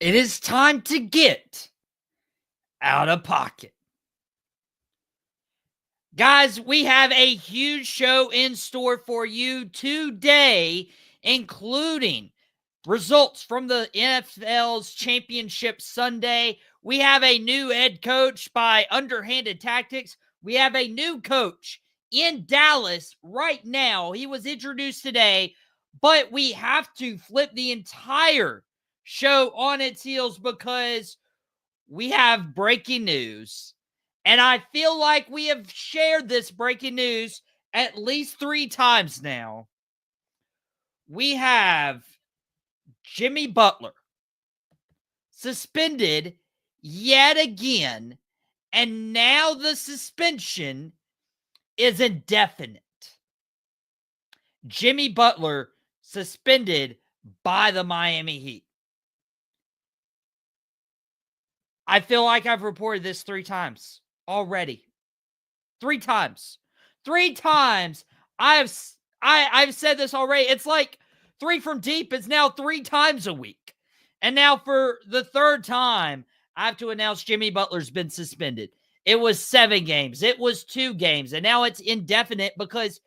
It is time to get out of pocket. Guys, we have a huge show in store for you today, including results from the NFL's Championship Sunday. We have a new head coach by Underhanded Tactics. We have a new coach in Dallas right now. He was introduced today, but we have to flip the entire show on its heels because we have breaking news. And I feel like we have shared this breaking news at least 3 times now. We have Jimmy Butler suspended yet again, and now the suspension is indefinite. Jimmy Butler suspended by the Miami Heat. I feel like I've reported this 3 times already. 3 times. 3 times. I've said this already. It's like 3 from deep is now 3 times a week. And now for the 3rd time, I have to announce Jimmy Butler's been suspended. It was 7 games. It was 2 games. And now it's indefinite because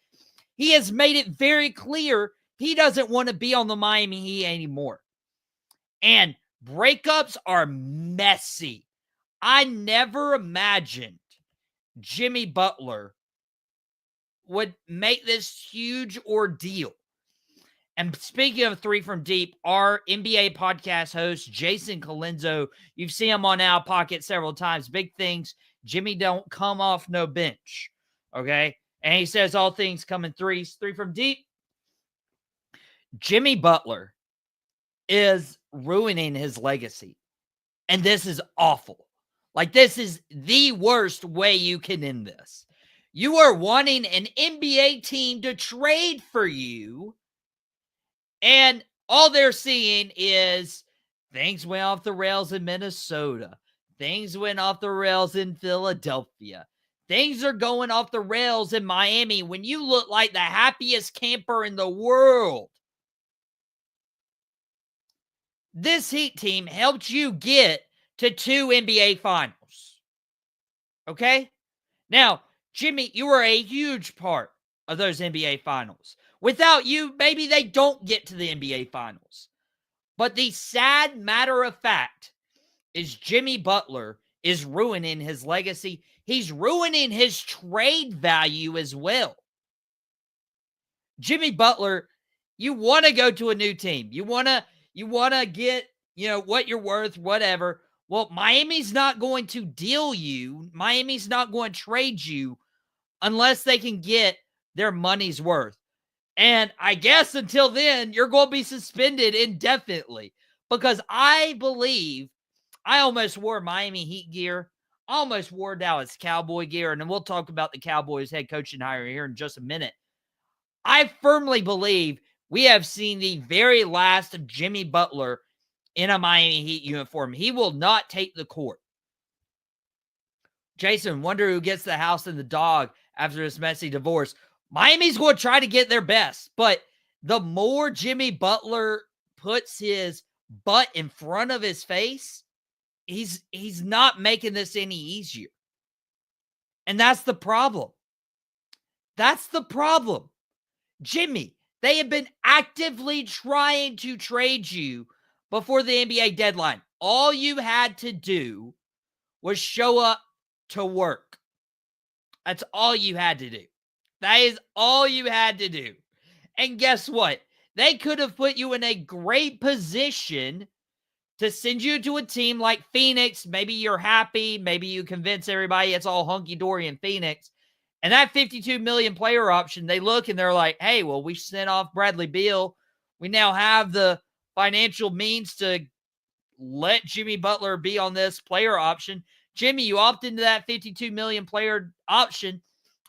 he has made it very clear he doesn't want to be on the Miami Heat anymore. And breakups are messy. I never imagined Jimmy Butler would make this huge ordeal. And speaking of 3 from deep, our NBA podcast host, Jason Colenso, you've seen him on Out of Pocket several times. Big things. Jimmy don't come off no bench. Okay? And he says all things come in threes. 3 from deep. Jimmy Butler is ruining his legacy. And this is awful. Like, this is the worst way you can end this. You are wanting an NBA team to trade for you, and all they're seeing is things went off the rails in Minnesota. Things went off the rails in Philadelphia. Things are going off the rails in Miami when you look like the happiest camper in the world. This Heat team helped you get to 2 NBA finals. Okay? Now, Jimmy, you were a huge part of those NBA finals. Without you, maybe they don't get to the NBA finals. But the sad matter of fact is Jimmy Butler is ruining his legacy. He's ruining his trade value as well. Jimmy Butler, you want to go to a new team. You want to get, what you're worth, whatever. Well, Miami's not going to deal you. Miami's not going to trade you unless they can get their money's worth. And I guess until then, you're going to be suspended indefinitely because I believe I almost wore Miami Heat gear. I almost wore Dallas Cowboy gear. And then we'll talk about the Cowboys head coaching hire here in just a minute. I firmly believe we have seen the very last of Jimmy Butler in a Miami Heat uniform. He will not take the court. Jason, wonder who gets the house and the dog after this messy divorce. Miami's going to try to get their best, but the more Jimmy Butler puts his butt in front of his face, he's not making this any easier. And that's the problem. That's the problem. Jimmy, they have been actively trying to trade you before the NBA deadline. All you had to do was show up to work. That's all you had to do. That is all you had to do. And guess what? They could have put you in a great position to send you to a team like Phoenix. Maybe you're happy. Maybe you convince everybody it's all hunky-dory in Phoenix. And that $52 million player option, they look and they're like, hey, well, we sent off Bradley Beal. We now have the financial means to let Jimmy Butler be on this player option. Jimmy, you opt into that $52 million player option,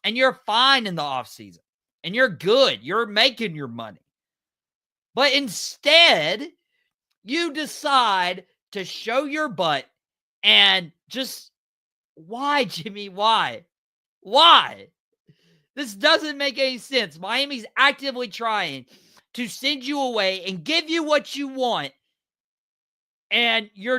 and you're fine in the offseason. And you're good. You're making your money. But instead, you decide to show your butt and just, why, Jimmy? Why? Why? This doesn't make any sense. Miami's actively trying to send you away and give you what you want. And you're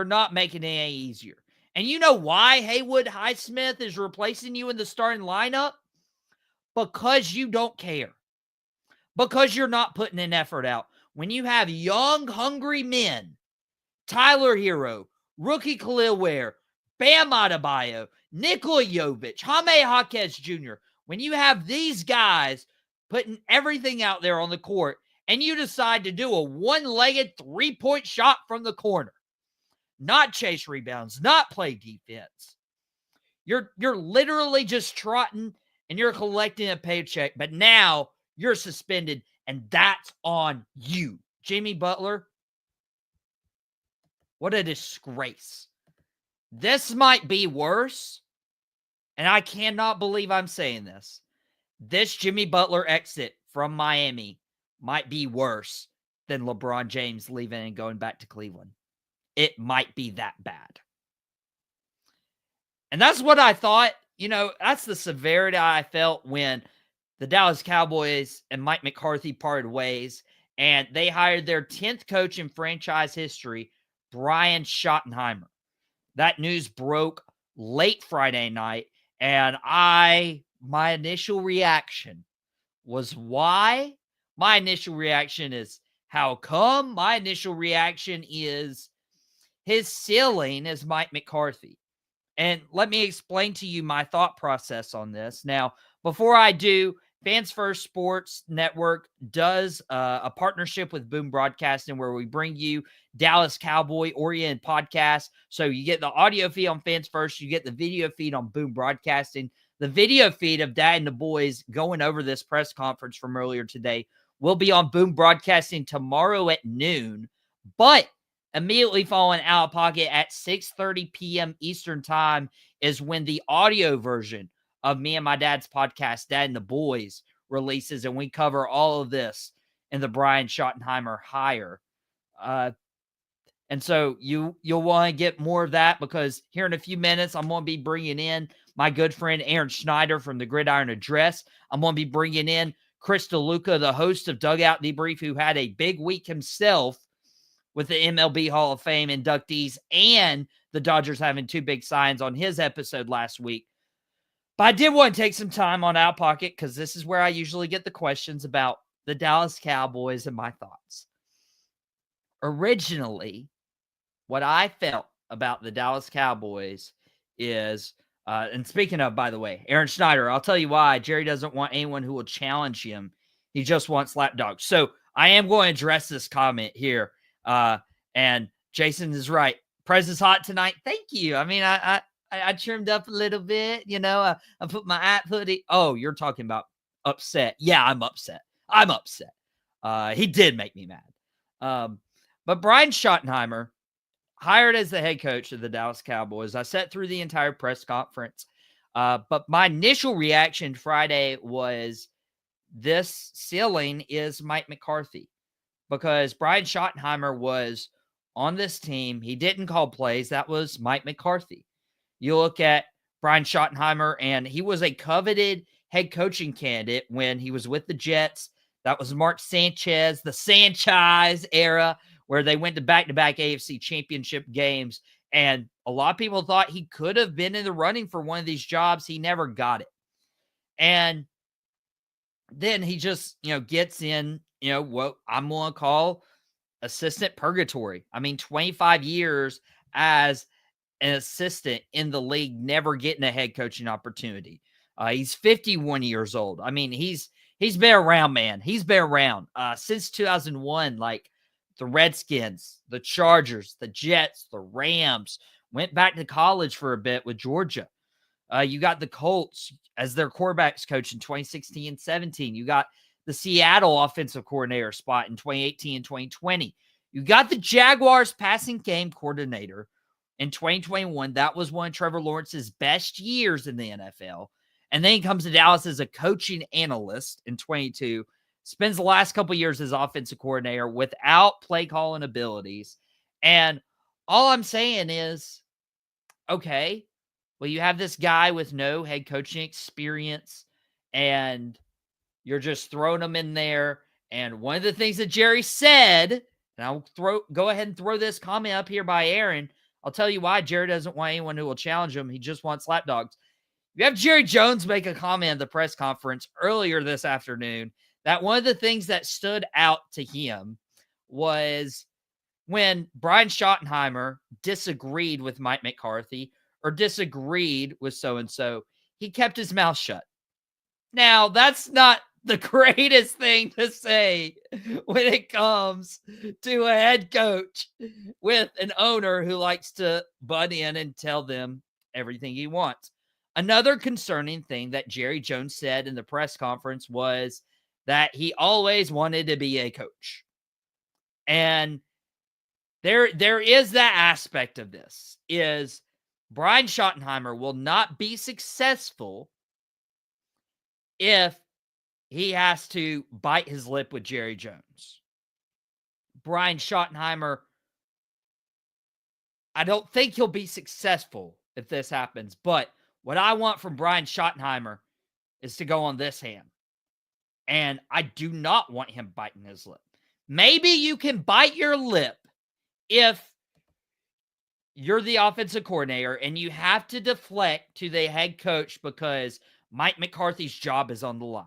not making it any easier. And you know why Haywood Highsmith is replacing you in the starting lineup? Because you don't care. Because you're not putting an effort out. When you have young, hungry men, Tyler Hero, rookie Khalil Ware, Bam Adebayo, Nikola Jovic, Jaime Jaquez Jr., when you have these guys putting everything out there on the court and you decide to do a one-legged three-point shot from the corner, not chase rebounds, not play defense, you're literally just trotting and you're collecting a paycheck, but now you're suspended, and that's on you. Jimmy Butler, what a disgrace. This might be worse, and I cannot believe I'm saying this. This Jimmy Butler exit from Miami might be worse than LeBron James leaving and going back to Cleveland. It might be that bad. And that's what I thought. That's the severity I felt when the Dallas Cowboys and Mike McCarthy parted ways, and they hired their 10th coach in franchise history, Brian Schottenheimer. That news broke late Friday night, and my initial reaction was why? My initial reaction is how come? My initial reaction is his ceiling is Mike McCarthy. And let me explain to you my thought process on this. Now, before I do, Fans First Sports Network does a partnership with Boom Broadcasting where we bring you Dallas Cowboy-oriented podcasts. So you get the audio feed on Fans First, you get the video feed on Boom Broadcasting. The video feed of Dad and the boys going over this press conference from earlier today will be on Boom Broadcasting tomorrow at noon. But immediately following Out of Pocket at 6:30 p.m. Eastern Time is when the audio version of me and my dad's podcast, Dad and the Boys, releases, and we cover all of this in the Brian Schottenheimer hire. And so you'll want to get more of that because here in a few minutes, I'm going to be bringing in my good friend Aaron Schneider from the Gridiron Address. I'm going to be bringing in Chris Deluca, the host of Dugout Debrief, who had a big week himself with the MLB Hall of Fame inductees and the Dodgers having two big signs on his episode last week. But I did want to take some time on Out Pocket because this is where I usually get the questions about the Dallas Cowboys and my thoughts. Originally, what I felt about the Dallas Cowboys is, and speaking of, by the way, Aaron Schneider, I'll tell you why. Jerry doesn't want anyone who will challenge him. He just wants lapdogs. So I am going to address this comment here. And Jason is right. Prez is hot tonight. Thank you. I mean, I trimmed up a little bit, I put my hat hoodie. Oh, you're talking about upset. Yeah, I'm upset. He did make me mad. But Brian Schottenheimer, hired as the head coach of the Dallas Cowboys. I sat through the entire press conference. But my initial reaction Friday was this ceiling is Mike McCarthy. Because Brian Schottenheimer was on this team. He didn't call plays. That was Mike McCarthy. You look at Brian Schottenheimer, and he was a coveted head coaching candidate when he was with the Jets. That was Mark Sanchez, the Sanchez era, where they went to back-to-back AFC championship games. And a lot of people thought he could have been in the running for one of these jobs. He never got it. And then he just, gets in, what I'm going to call assistant purgatory. I mean, 25 years as an assistant in the league, never getting a head coaching opportunity. He's 51 years old. I mean, he's been around, man. He's been around since 2001, like the Redskins, the Chargers, the Jets, the Rams, went back to college for a bit with Georgia. You got the Colts as their quarterbacks coach in 2016 and 17. You got the Seattle offensive coordinator spot in 2018 and 2020. You got the Jaguars passing game coordinator in 2021. That was one of Trevor Lawrence's best years in the NFL. And then he comes to Dallas as a coaching analyst in 22. Spends the last couple of years as offensive coordinator without play calling abilities. And all I'm saying is, okay, well, you have this guy with no head coaching experience, and you're just throwing him in there. And one of the things that Jerry said And I'll go ahead and throw this comment up here by Aaron. I'll tell you why Jerry doesn't want anyone who will challenge him. He just wants lapdogs. You have Jerry Jones make a comment at the press conference earlier this afternoon that one of the things that stood out to him was when Brian Schottenheimer disagreed with Mike McCarthy or disagreed with so-and-so, he kept his mouth shut. Now, that's not the greatest thing to say when it comes to a head coach with an owner who likes to butt in and tell them everything he wants. Another concerning thing that Jerry Jones said in the press conference was that he always wanted to be a coach. And there is that aspect of this, is Brian Schottenheimer will not be successful if he has to bite his lip with Jerry Jones. Brian Schottenheimer, I don't think he'll be successful if this happens, but what I want from Brian Schottenheimer is to go on this hand. And I do not want him biting his lip. Maybe you can bite your lip if you're the offensive coordinator and you have to deflect to the head coach because Mike McCarthy's job is on the line.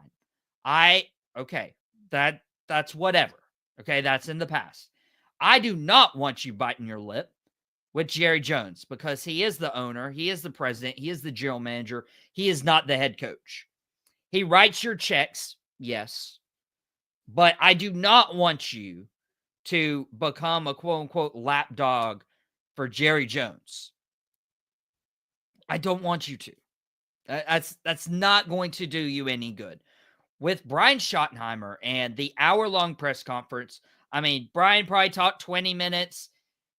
Okay, that's whatever. Okay, that's in the past. I do not want you biting your lip with Jerry Jones because he is the owner, he is the president, he is the general manager, he is not the head coach. He writes your checks, yes, but I do not want you to become a quote-unquote lapdog for Jerry Jones. I don't want you to. That's not going to do you any good. With Brian Schottenheimer and the hour-long press conference, I mean, Brian probably talked 20 minutes,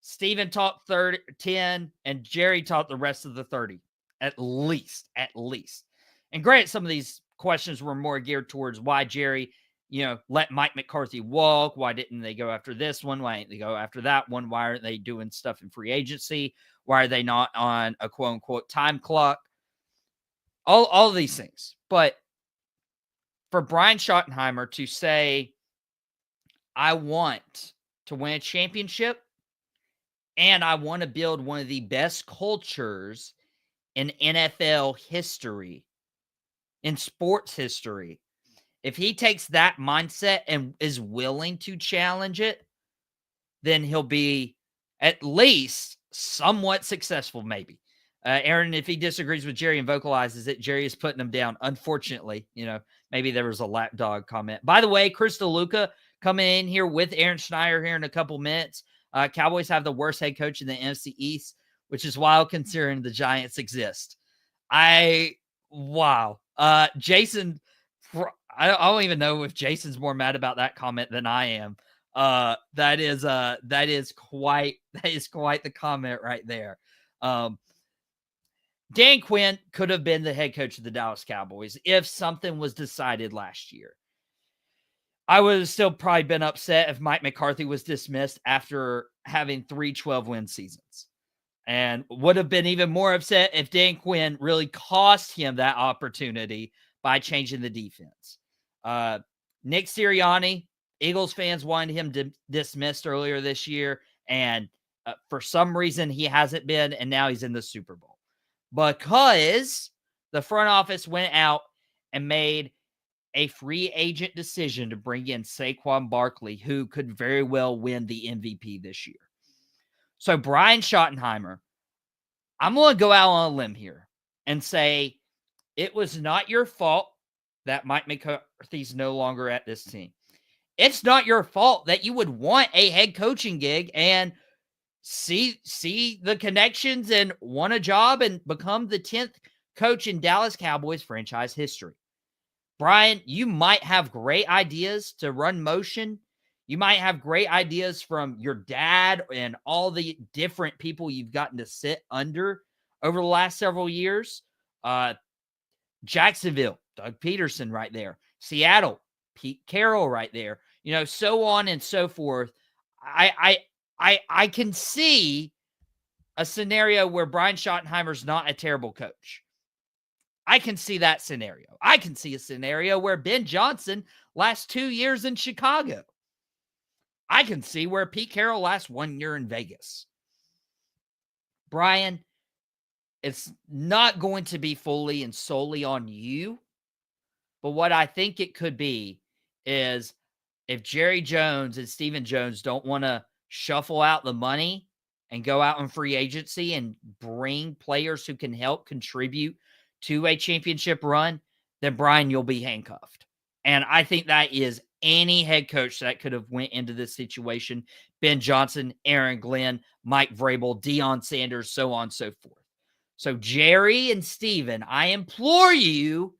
Steven talked 10, and Jerry talked the rest of the 30, at least. And granted, some of these questions were more geared towards why Jerry, let Mike McCarthy walk. Why didn't they go after this one? Why didn't they go after that one? Why aren't they doing stuff in free agency? Why are they not on a quote-unquote time clock? All of these things. But for Brian Schottenheimer to say, I want to win a championship and I want to build one of the best cultures in NFL history, in sports history. If he takes that mindset and is willing to challenge it, then he'll be at least somewhat successful, maybe. Aaron, if he disagrees with Jerry and vocalizes it, Jerry is putting him down. Unfortunately, maybe there was a lapdog comment. By the way, Chris Deluca coming in here with Aaron Schneider here in a couple minutes. Cowboys have the worst head coach in the NFC East, which is wild considering the Giants exist. Wow. Jason, I don't even know if Jason's more mad about that comment than I am. That is quite the comment right there. Dan Quinn could have been the head coach of the Dallas Cowboys if something was decided last year. I would have still probably been upset if Mike McCarthy was dismissed after having 3 12-win seasons, and would have been even more upset if Dan Quinn really cost him that opportunity by changing the defense. Nick Sirianni, Eagles fans wanted him dismissed earlier this year, and for some reason he hasn't been, and now he's in the Super Bowl because the front office went out and made a free agent decision to bring in Saquon Barkley, who could very well win the MVP this year. So Brian Schottenheimer, I'm going to go out on a limb here and say it was not your fault that Mike McCarthy's no longer at this team. It's not your fault that you would want a head coaching gig and see the connections and want a job and become the 10th coach in Dallas Cowboys franchise history. Brian, you might have great ideas to run motion. You might have great ideas from your dad and all the different people you've gotten to sit under over the last several years. Jacksonville, Doug Peterson right there. Seattle, Pete Carroll right there. So on and so forth. I can see a scenario where Brian Schottenheimer's not a terrible coach. I can see that scenario. I can see a scenario where Ben Johnson lasts 2 years in Chicago. I can see where Pete Carroll lasts 1 year in Vegas. Brian, it's not going to be fully and solely on you, but what I think it could be is if Jerry Jones and Stephen Jones don't want to shuffle out the money and go out in free agency and bring players who can help contribute to a championship run, then Brian, you'll be handcuffed. And I think that is any head coach that could have went into this situation. Ben Johnson, Aaron Glenn, Mike Vrabel, Deion Sanders, so on and so forth. So Jerry and Steven, I implore you,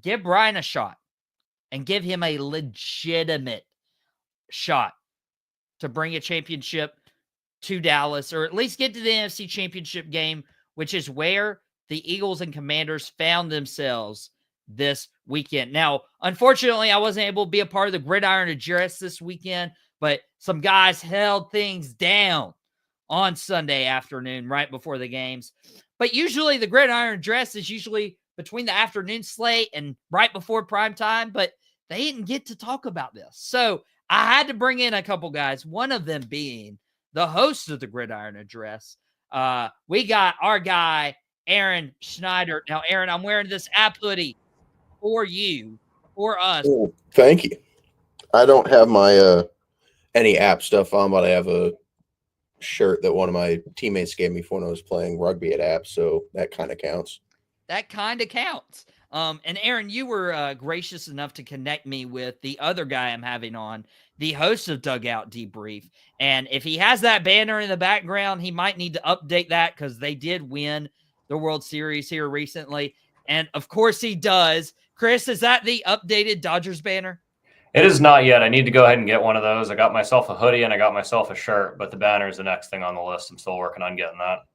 give Brian a shot and give him a legitimate shot to bring a championship to Dallas, or at least get to the NFC Championship game, which is where the Eagles and Commanders found themselves this weekend. Now, unfortunately, I wasn't able to be a part of the Gridiron Address this weekend, but some guys held things down on Sunday afternoon right before the games. But usually the Gridiron Address is usually between the afternoon slate and right before prime time, but they didn't get to talk about this. So I had to bring in a couple guys, one of them being the host of the Gridiron Address. We got our guy, Aaron Schneider. Now, Aaron, I'm wearing this app hoodie for you, for us. Oh, thank you. I don't have my any app stuff on, but I have a shirt that one of my teammates gave me for when I was playing rugby at App, so that kind of counts. That kind of counts. And Aaron, you were gracious enough to connect me with the other guy I'm having on, the host of Dugout Debrief. And if he has that banner in the background, he might need to update that because they did win the World Series here recently. And of course he does. Chris, is that the updated Dodgers banner? It is not yet. I need to go ahead and get one of those. I got myself a hoodie and I got myself a shirt, but the banner is the next thing on the list. I'm still working on getting that.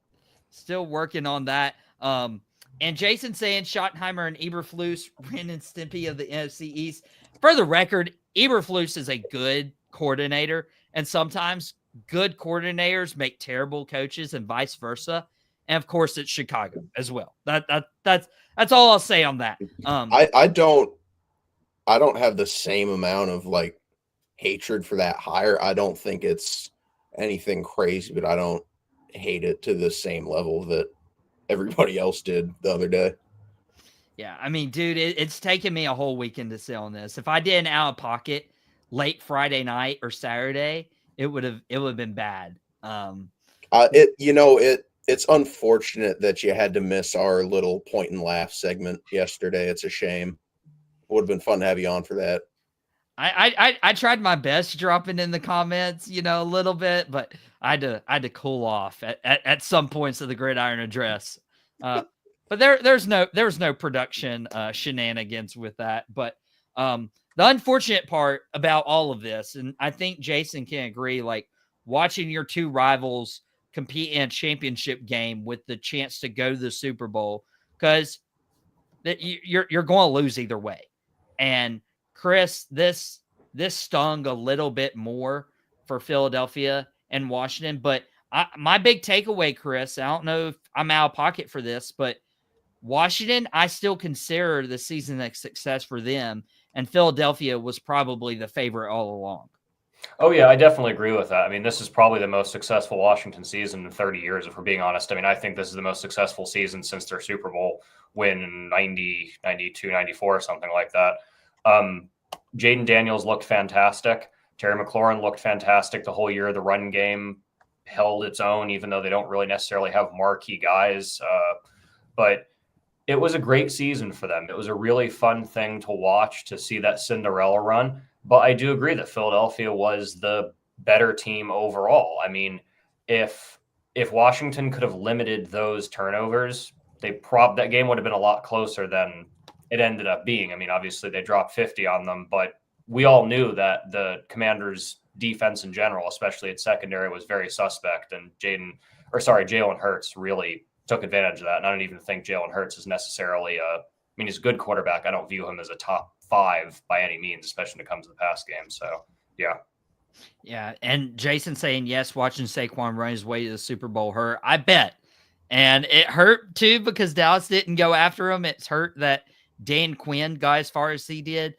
Still working on that. And Jason saying Schottenheimer and Eberflus, Ren and Stimpy of the NFC East. For the record, Eberflus is a good coordinator, and sometimes good coordinators make terrible coaches and vice versa. And of course, it's Chicago as well. That's all I'll say on that. I don't have the same amount of like hatred for that hire. I don't think it's anything crazy, but I don't hate it to the same level that everybody else did the other day. Yeah, I mean, dude, it's taken me a whole weekend to sit on this. If I did an out of pocket late Friday night or Saturday, it would have been bad. It's unfortunate that you had to miss our little point and laugh segment yesterday. It's a shame. It would have been fun to have you on for that. I tried my best dropping in the comments, a little bit, but I had to cool off at some points of the Gridiron Address. But there was no production shenanigans with that. But the unfortunate part about all of this, and I think Jason can agree, like watching your two rivals compete in a championship game with the chance to go to the Super Bowl, because you're going to lose either way. And Chris, this stung a little bit more for Philadelphia and Washington. But my big takeaway, Chris, I don't know if I'm out of pocket for this, but Washington, I still consider the season a success for them. And Philadelphia was probably the favorite all along. Oh, yeah, I definitely agree with that. I mean, this is probably the most successful Washington season in 30 years, if we're being honest. I mean, I think this is the most successful season since their Super Bowl win in 90, 92, 94, or something like that. Jaden Daniels looked fantastic. Terry McLaurin looked fantastic the whole year. The run game held its own, even though they don't really necessarily have marquee guys. But it was a great season for them. It was a really fun thing to watch, to see that Cinderella run. But I do agree that Philadelphia was the better team overall. I mean, if Washington could have limited those turnovers, that game would have been a lot closer than it ended up being. I mean, obviously they dropped 50 on them, but we all knew that the Commanders' defense in general, especially at secondary, was very suspect. And Jalen Hurts really took advantage of that. And I don't even think Jalen Hurts is necessarily he's a good quarterback. I don't view him as a top 5 by any means, especially when it comes to the pass game. So, yeah. Yeah, and Jason saying, yes, watching Saquon run his way to the Super Bowl hurt. I bet. And it hurt, too, because Dallas didn't go after him. It's hurt that Dan Quinn got as far as he did.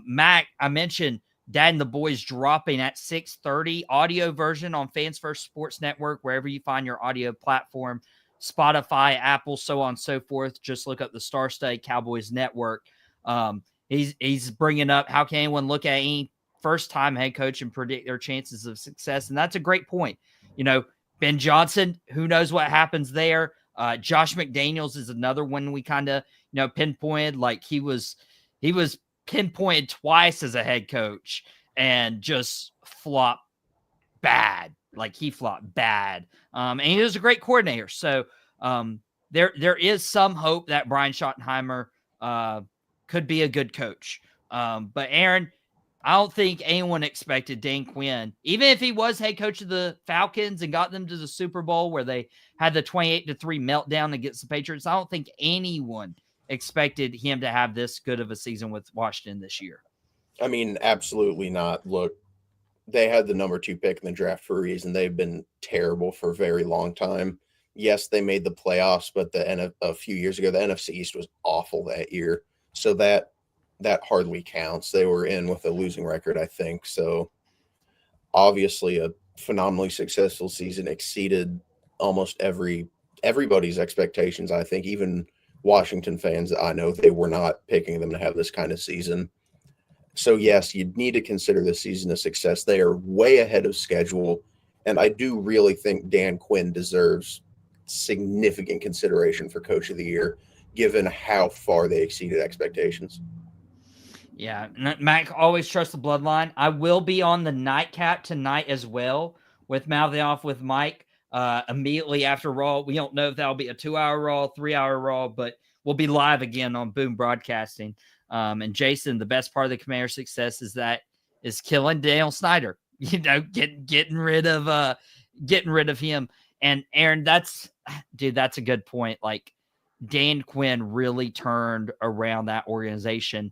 Mac, I mentioned Dad and the Boys dropping at 6:30. Audio version on Fans First Sports Network, wherever you find your audio platform, Spotify, Apple, so on and so forth. Just look up the Star Studded Cowboys Network. He's bringing up how can anyone look at any first-time head coach and predict their chances of success, and that's a great point. Ben Johnson, who knows what happens there. Josh McDaniels is another one we kind of pinpointed. Like he was pinpointed twice as a head coach and just flopped bad. Like he flopped bad. And he was a great coordinator. So there is some hope that Brian Schottenheimer could be a good coach. But Aaron, I don't think anyone expected Dan Quinn, even if he was head coach of the Falcons and got them to the Super Bowl where they had the 28-3 meltdown against the Patriots. I don't think anyone expected him to have this good of a season with Washington this year. I mean, absolutely not. Look, they had the number 2 pick in the draft for a reason. They've been terrible for a very long time. Yes, they made the playoffs, but a few years ago, the NFC East was awful that year. So that hardly counts. They were in with a losing record, I think. So obviously a phenomenally successful season, exceeded almost everybody's expectations. I think even Washington fans that I know, they were not picking them to have this kind of season. So yes, you'd need to consider this season a success. They are way ahead of schedule. And I do really think Dan Quinn deserves significant consideration for Coach of the Year, given how far they exceeded expectations. Yeah, Mac always trusts the bloodline. I will be on the nightcap tonight as well with Mouthing Off with Mike immediately after Raw. We don't know if that'll be a 2-hour Raw, 3-hour Raw, but we'll be live again on Boom Broadcasting. And Jason, the best part of the Commander success is killing Daniel Snyder. Getting rid of him. And Aaron, that's a good point. Like Dan Quinn really turned around that organization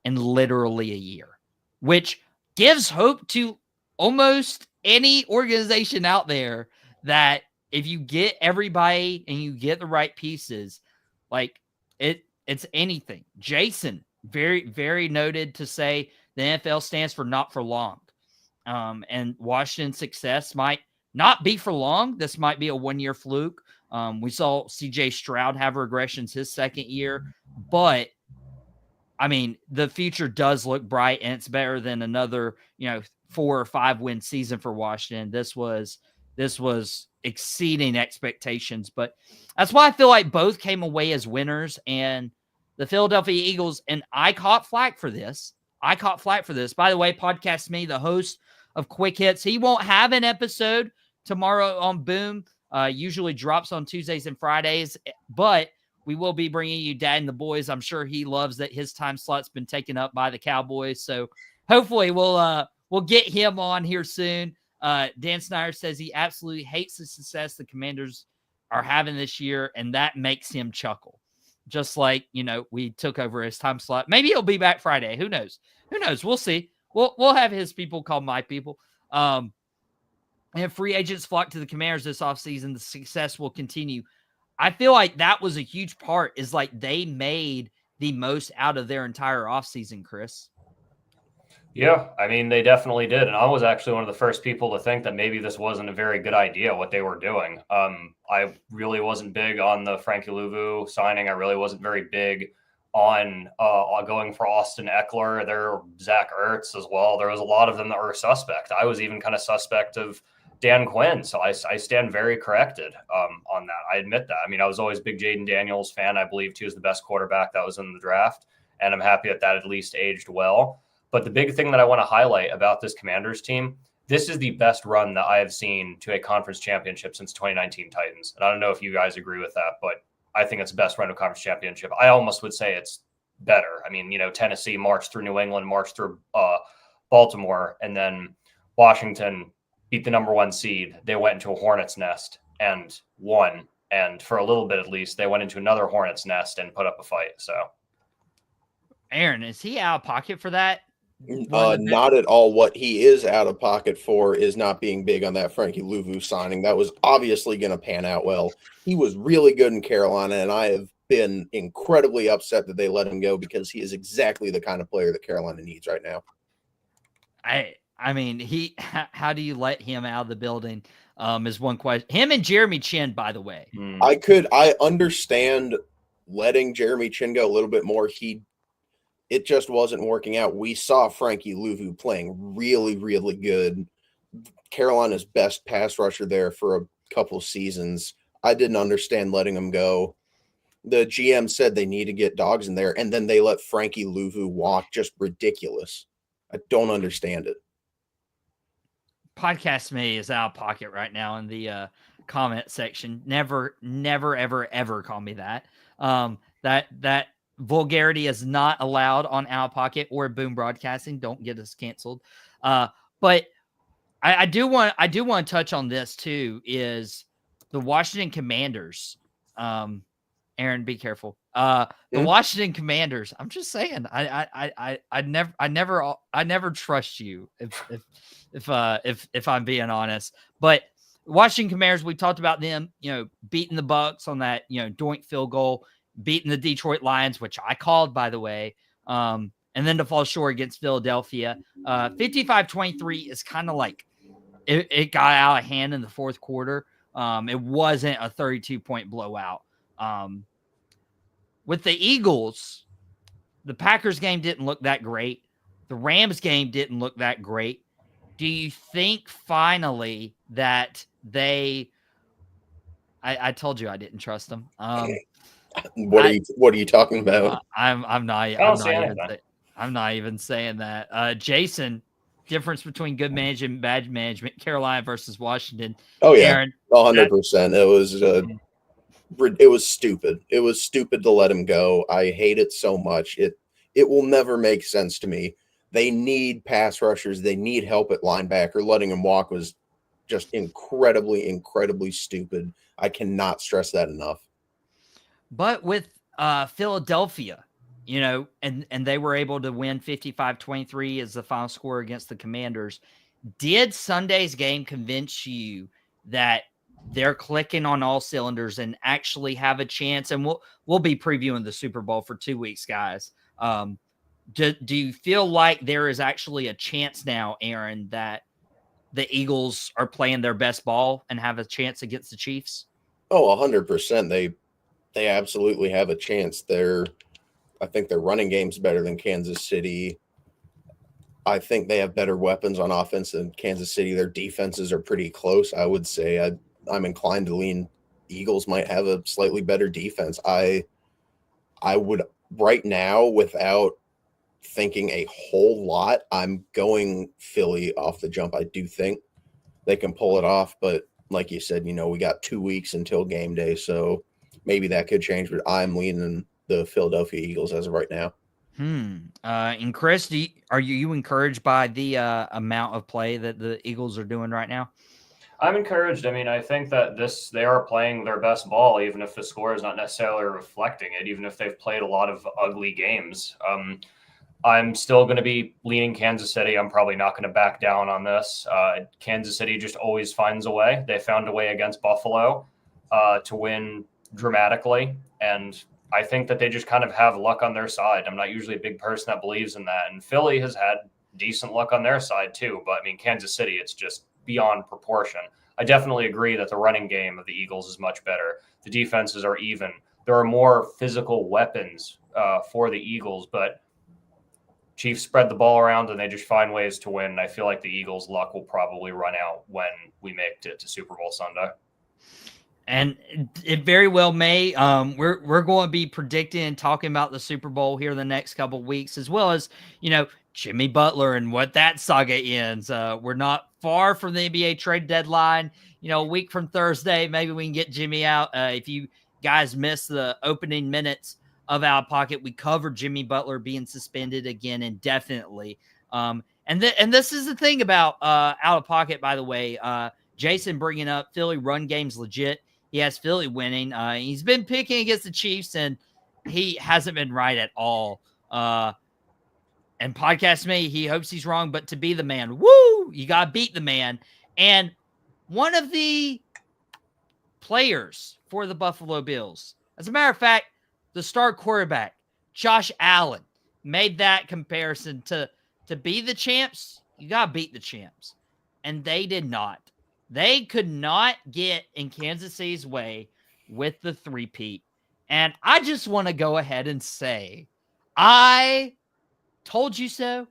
in literally a year, which gives hope to almost any organization out there that if you get everybody and you get the right pieces, like it's anything. Jason, very, very noted to say the NFL stands for not for long. And Washington's success might not be for long. This might be a one-year fluke. We saw CJ Stroud have regressions his second year, but I mean, the future does look bright, and it's better than another, 4 or 5 win season for Washington. This was exceeding expectations, but that's why I feel like both came away as winners. And the Philadelphia Eagles, and I caught flack for this. By the way, Podcast Me, the host of Quick Hits, he won't have an episode tomorrow on Boom. Usually drops on Tuesdays and Fridays, but we will be bringing you Dad and the Boys. I'm sure he loves that his time slot's been taken up by the Cowboys. So hopefully we'll get him on here soon. Dan Snyder says he absolutely hates the success the Commanders are having this year, and that makes him chuckle. Just like, we took over his time slot. Maybe he'll be back Friday. Who knows? We'll see. We'll have his people call my people. And free agents flock to the Commanders this offseason. The success will continue. I feel like that was a huge part, is like they made the most out of their entire offseason, Chris. Yeah, I mean, they definitely did. And I was actually one of the first people to think that maybe this wasn't a very good idea, what they were doing. I really wasn't big on the Frankie Louvu signing. I really wasn't very big on going for Austin Eckler. There, Zach Ertz as well. There was a lot of them that were suspect. I was even kind of suspect of Dan Quinn. So I stand very corrected on that. I admit that. I mean, I was always a big Jaden Daniels fan. I believed he was the best quarterback that was in the draft. And I'm happy that at least aged well. But the big thing that I want to highlight about this Commanders team, this is the best run that I have seen to a conference championship since 2019 Titans. And I don't know if you guys agree with that, but I think it's the best run to conference championship. I almost would say it's better. I mean, Tennessee marched through New England, marched through Baltimore, and then Washington beat the number 1 seed. They went into a hornet's nest and won. And for a little bit, at least, they went into another hornet's nest and put up a fight. So, Aaron, is he out of pocket for that? Not at all. What he is out of pocket for is not being big on that Frankie Louvu signing. That was obviously going to pan out well. He was really good in Carolina, and I have been incredibly upset that they let him go, because he is exactly the kind of player that Carolina needs right now. I mean, how do you let him out of the building? Is one question. Him and Jeremy Chin, by the way. I understand letting Jeremy Chin go a little bit more. It just wasn't working out. We saw Frankie Louvu playing really, really good. Carolina's best pass rusher there for a couple seasons. I didn't understand letting him go. The GM said they need to get dogs in there, and then they let Frankie Louvu walk. Just ridiculous. I don't understand it. Podcast me is out of pocket right now in the comment section. Never, ever, ever call me that. That vulgarity is not allowed on Out of Pocket or Boom Broadcasting. Don't get us canceled. But I do want to touch on this too. Is the Washington Commanders? Aaron, be careful. The Washington Commanders. I'm just saying. I never trust you if I'm being honest. But Washington Commanders, we talked about them, beating the Bucs on that, doink field goal, beating the Detroit Lions, which I called, by the way. And then to fall short against Philadelphia. 55-23 is kind of like it got out of hand in the fourth quarter. It wasn't a 32-point blowout. With the Eagles, the Packers game didn't look that great. The Rams game didn't look that great. Do you think finally that I told you I didn't trust them. What are you talking about? I'm not even saying that. Jason, difference between good management and bad management, Carolina versus Washington. Oh yeah, Aaron, 100%. It was stupid. It was stupid to let him go. I hate it so much. It will never make sense to me. They need pass rushers. They need help at linebacker. Letting him walk was just incredibly, incredibly stupid. I cannot stress that enough. But with Philadelphia, and they were able to win 55-23 as the final score against the Commanders. Did Sunday's game convince you that they're clicking on all cylinders and actually have a chance? And we'll be previewing the Super Bowl for 2 weeks, guys. Do you feel like there is actually a chance now, Aaron, that the Eagles are playing their best ball and have a chance against the Chiefs? Oh, 100%. They absolutely have a chance. I think their running game's better than Kansas City. I think they have better weapons on offense than Kansas City. Their defenses are pretty close, I would say. I'm inclined to lean Eagles might have a slightly better defense. I would right now, without thinking a whole lot, I'm going Philly off the jump. I do think they can pull it off, but like you said, we got 2 weeks until game day, so maybe that could change, but I'm leaning the Philadelphia Eagles as of right now. And Chris, are you encouraged by the amount of play that the Eagles are doing right now? I'm encouraged. I mean, I think that they are playing their best ball, even if the score is not necessarily reflecting it, even if they've played a lot of ugly games. I'm still going to be leaning Kansas City. I'm probably not going to back down on this. Kansas City just always finds a way. They found a way against Buffalo to win dramatically. And I think that they just kind of have luck on their side. I'm not usually a big person that believes in that. And Philly has had decent luck on their side too. But I mean, Kansas City, it's just beyond proportion. I definitely agree that the running game of the Eagles is much better. The defenses are even. There are more physical weapons for the Eagles, but Chiefs spread the ball around and they just find ways to win. I feel like the Eagles' luck will probably run out when we make it to Super Bowl Sunday. And it very well may. We're going to be predicting and talking about the Super Bowl here in the next couple of weeks, as well as, Jimmy Butler and what that saga ends. We're not far from the NBA trade deadline. A week from Thursday, maybe we can get Jimmy out. If you guys missed the opening minutes of Out of Pocket, we covered Jimmy Butler being suspended again indefinitely. And this is the thing about Out of Pocket, by the way. Jason bringing up Philly run game's legit. He has Philly winning. He's been picking against the Chiefs, and he hasn't been right at all. And Podcast Me, he hopes he's wrong, but to be the man, woo, you got to beat the man. And one of the players for the Buffalo Bills, as a matter of fact, the star quarterback, Josh Allen, made that comparison to be the champs. you got to beat the champs. And they did not. They could not get in Kansas City's way with the three-peat. And I just want to go ahead and say, I told you so.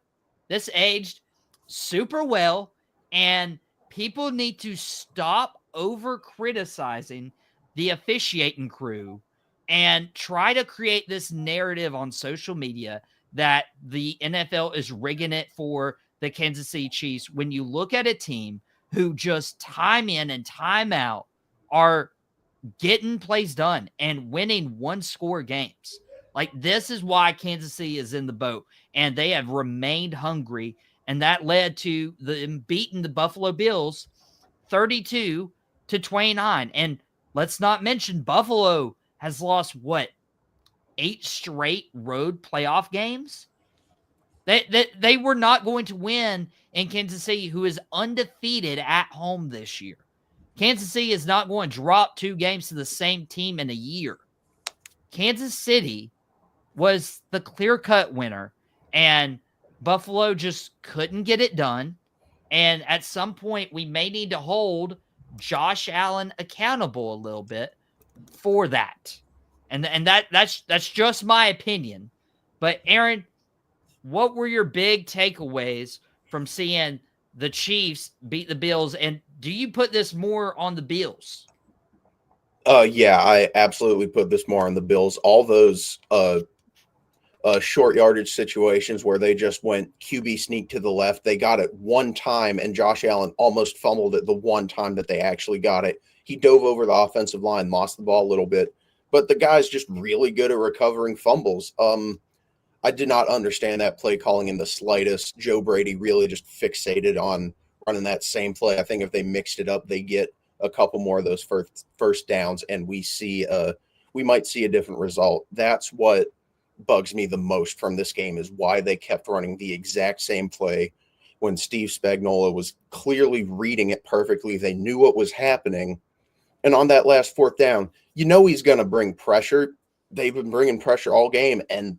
This aged super well, and people need to stop over-criticizing the officiating crew and try to create this narrative on social media that the NFL is rigging it for the Kansas City Chiefs. When you look at a team who just time in and time out are getting plays done and winning one-score games. Like, this is why Kansas City is in the boat, and they have remained hungry, and that led to them beating the Buffalo Bills 32-29. And let's not mention Buffalo has lost, 8 straight road playoff games? They were not going to win in Kansas City, who is undefeated at home this year. Kansas City is not going to drop 2 games to the same team in a year. Kansas City was the clear-cut winner, and Buffalo just couldn't get it done. And at some point, we may need to hold Josh Allen accountable a little bit for that. And that's just my opinion. But Aaron, what were your big takeaways from seeing the Chiefs beat the Bills? And do you put this more on the Bills? Yeah, I absolutely put this more on the Bills. All those short yardage situations where they just went QB sneak to the left, they got it one time, and Josh Allen almost fumbled it the one time that they actually got it. He dove over the offensive line, lost the ball a little bit, but the guy's just really good at recovering fumbles. I did not understand that play calling in the slightest. Joe Brady really just fixated on running that same play. I think if they mixed it up, they get a couple more of those first downs, and we might see a different result. That's what bugs me the most from this game, is why they kept running the exact same play when Steve Spagnuolo was clearly reading it perfectly. They knew what was happening. And on that last 4th down, he's going to bring pressure. They've been bringing pressure all game, and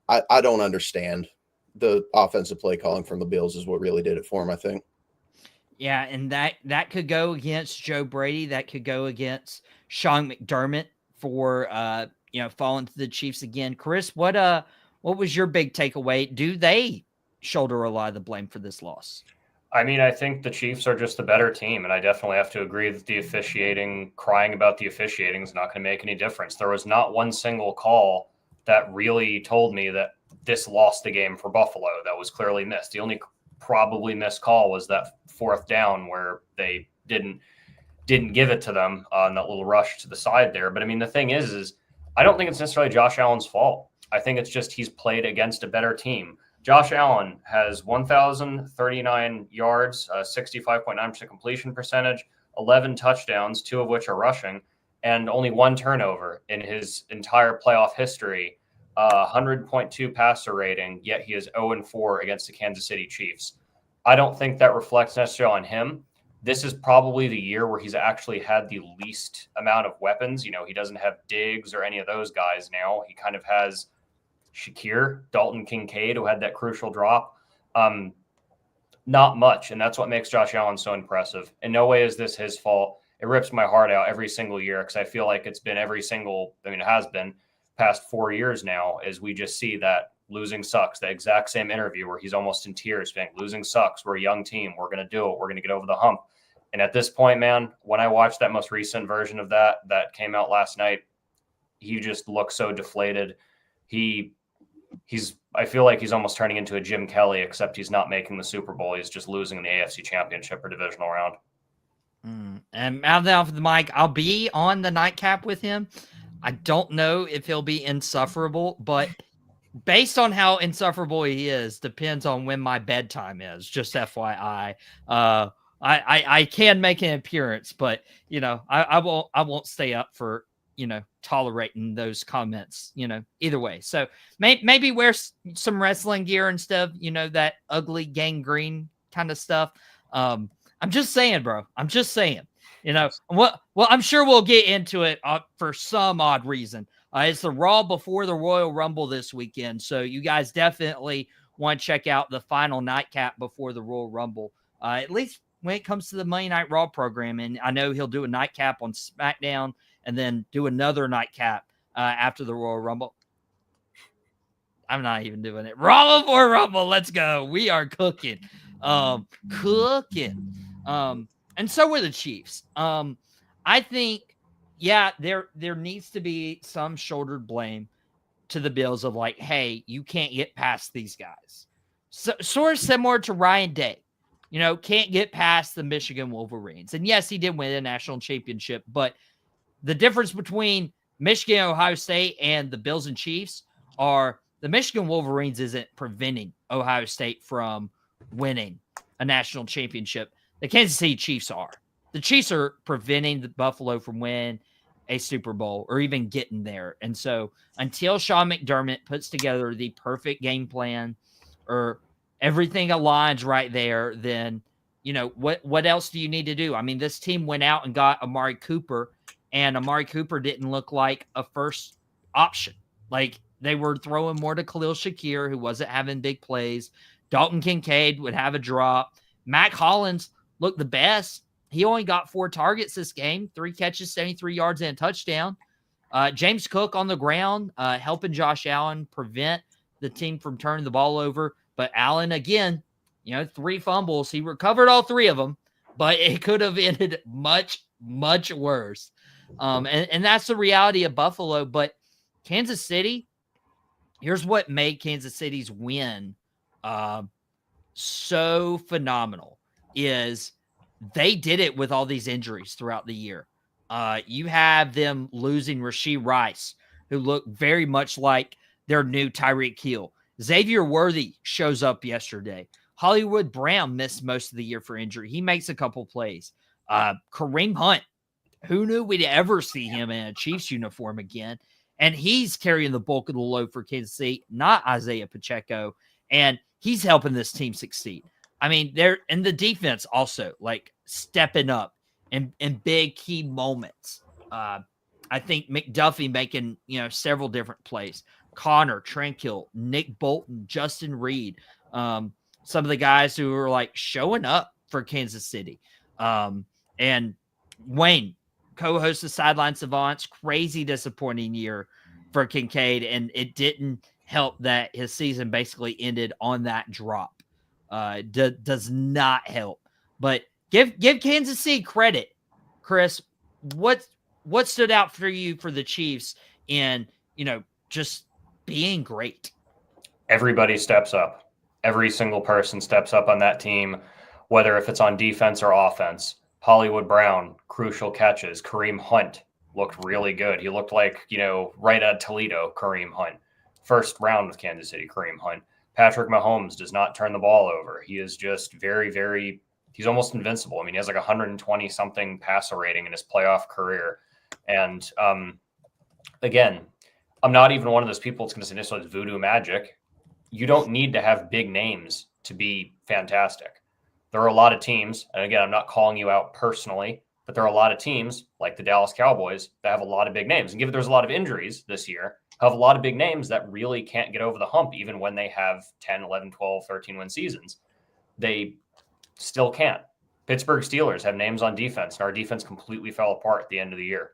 I don't understand. The offensive play calling from the Bills is what really did it for him, I think. Yeah, and that could go against Joe Brady. That could go against Sean McDermott for falling to the Chiefs again. Chris, what was your big takeaway? Do they shoulder a lot of the blame for this loss? I mean, I think the Chiefs are just the better team, and I definitely have to agree that the officiating, crying about the officiating, is not going to make any difference. There was not one single call that really told me that this lost the game for Buffalo. That was clearly missed. The only probably missed call was that 4th down where they didn't give it to them on that little rush to the side there. But I mean, the thing is I don't think it's necessarily Josh Allen's fault. I think it's just he's played against a better team. Josh Allen has 1,039 yards, 65.9% completion percentage, 11 touchdowns, 2 of which are rushing, and only 1 turnover in his entire playoff history, 100.2 passer rating, yet he is 0-4 against the Kansas City Chiefs. I don't think that reflects necessarily on him. This is probably the year where he's actually had the least amount of weapons. He doesn't have Diggs or any of those guys now. He kind of has Shakir, Dalton Kincaid, who had that crucial drop. Not much, and that's what makes Josh Allen so impressive. In no way is this his fault. It rips my heart out every single year because I feel like it's been it has been past 4 years now, as we just see that losing sucks. The exact same interview where he's almost in tears saying, losing sucks. We're a young team. We're going to do it. We're going to get over the hump. And at this point, man, when I watched that most recent version of that came out last night, he just looks so deflated. I feel like he's almost turning into a Jim Kelly, except he's not making the Super Bowl. He's just losing in the AFC Championship or divisional round. And now off the mic, I'll be on the nightcap with him. I don't know if he'll be insufferable, but based on how insufferable he is, depends on when my bedtime is. Just FYI, I can make an appearance, but I won't stay up for tolerating those comments. Either way. So maybe wear some wrestling gear instead of that ugly gangrene kind of stuff. I'm just saying, bro. I'm just saying. Well, I'm sure we'll get into it for some odd reason. It's the Raw before the Royal Rumble this weekend, so you guys definitely want to check out the final nightcap before the Royal Rumble, at least when it comes to the Monday Night Raw program. And I know he'll do a nightcap on SmackDown and then do another nightcap after the Royal Rumble. I'm not even doing it. Raw before Rumble. Let's go. We are cooking. Cooking. And so were the Chiefs. I think, yeah, there needs to be some shouldered blame to the Bills of like, hey, you can't get past these guys. So, sort of similar to Ryan Day. Can't get past the Michigan Wolverines. And yes, he did win a national championship, but the difference between Michigan and Ohio State and the Bills and Chiefs are the Michigan Wolverines isn't preventing Ohio State from winning a national championship. The Kansas City Chiefs are. The Chiefs are preventing the Buffalo from winning a Super Bowl or even getting there. And so until Sean McDermott puts together the perfect game plan or everything aligns right there, then, what else do you need to do? I mean, this team went out and got Amari Cooper, and Amari Cooper didn't look like a first option. Like, they were throwing more to Khalil Shakir, who wasn't having big plays. Dalton Kincaid would have a drop. Mac Hollins looked the best. He only got 4 targets this game, 3 catches, 73 yards, and a touchdown. James Cook on the ground, helping Josh Allen prevent the team from turning the ball over. But Allen, again, 3 fumbles. He recovered all 3 of them, but it could have ended much, much worse. And that's the reality of Buffalo. But Kansas City, here's what made Kansas City's win so phenomenal is they did it with all these injuries throughout the year. You have them losing Rashee Rice, who looked very much like their new Tyreek Hill. Xavier Worthy shows up yesterday. Hollywood Brown missed most of the year for injury. He makes a couple plays. Kareem Hunt, who knew we'd ever see him in a Chiefs uniform again? And he's carrying the bulk of the load for Kansas City, not Isaiah Pacheco. And he's helping this team succeed. I mean, they're in the defense also, like stepping up in big key moments. I think McDuffie making, several different plays. Connor, Tranquill, Nick Bolton, Justin Reed, some of the guys who are like showing up for Kansas City. And Wayne, co-host of Sideline Savants, crazy disappointing year for Kincaid, and it didn't help that his season basically ended on that drop. Does not help. But give Kansas City credit, Chris. What stood out for you for the Chiefs in, just being great? Everybody steps up. Every single person steps up on that team, whether if it's on defense or offense. Hollywood Brown, crucial catches. Kareem Hunt looked really good. He looked like, right out of Toledo, Kareem Hunt. First round with Kansas City, Kareem Hunt. Patrick Mahomes does not turn the ball over. He is just very, very – he's almost invincible. I mean, he has like 120-something passer rating in his playoff career. And, again, I'm not even one of those people that's going to say this was voodoo magic. You don't need to have big names to be fantastic. There are a lot of teams, and again, I'm not calling you out personally, but there are a lot of teams like the Dallas Cowboys that have a lot of big names. And given there's a lot of injuries this year, have a lot of big names that really can't get over the hump even when they have 10, 11, 12, 13-win seasons. They still can't. Pittsburgh Steelers have names on defense, and our defense completely fell apart at the end of the year.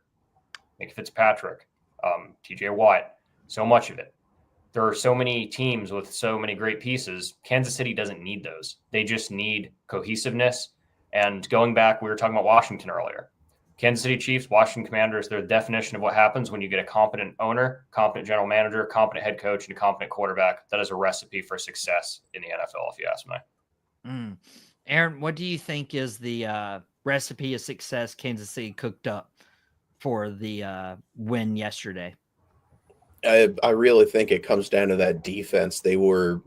Nick Fitzpatrick, TJ Watt, so much of it. There are so many teams with so many great pieces. Kansas City doesn't need those. They just need cohesiveness. And going back, we were talking about Washington earlier. Kansas City Chiefs, Washington Commanders, they're the definition of what happens when you get a competent owner, competent general manager, competent head coach, and a competent quarterback. That is a recipe for success in the NFL, if you ask me. Aaron, what do you think is the recipe of success Kansas City cooked up for the win yesterday? I really think it comes down to that defense. They were,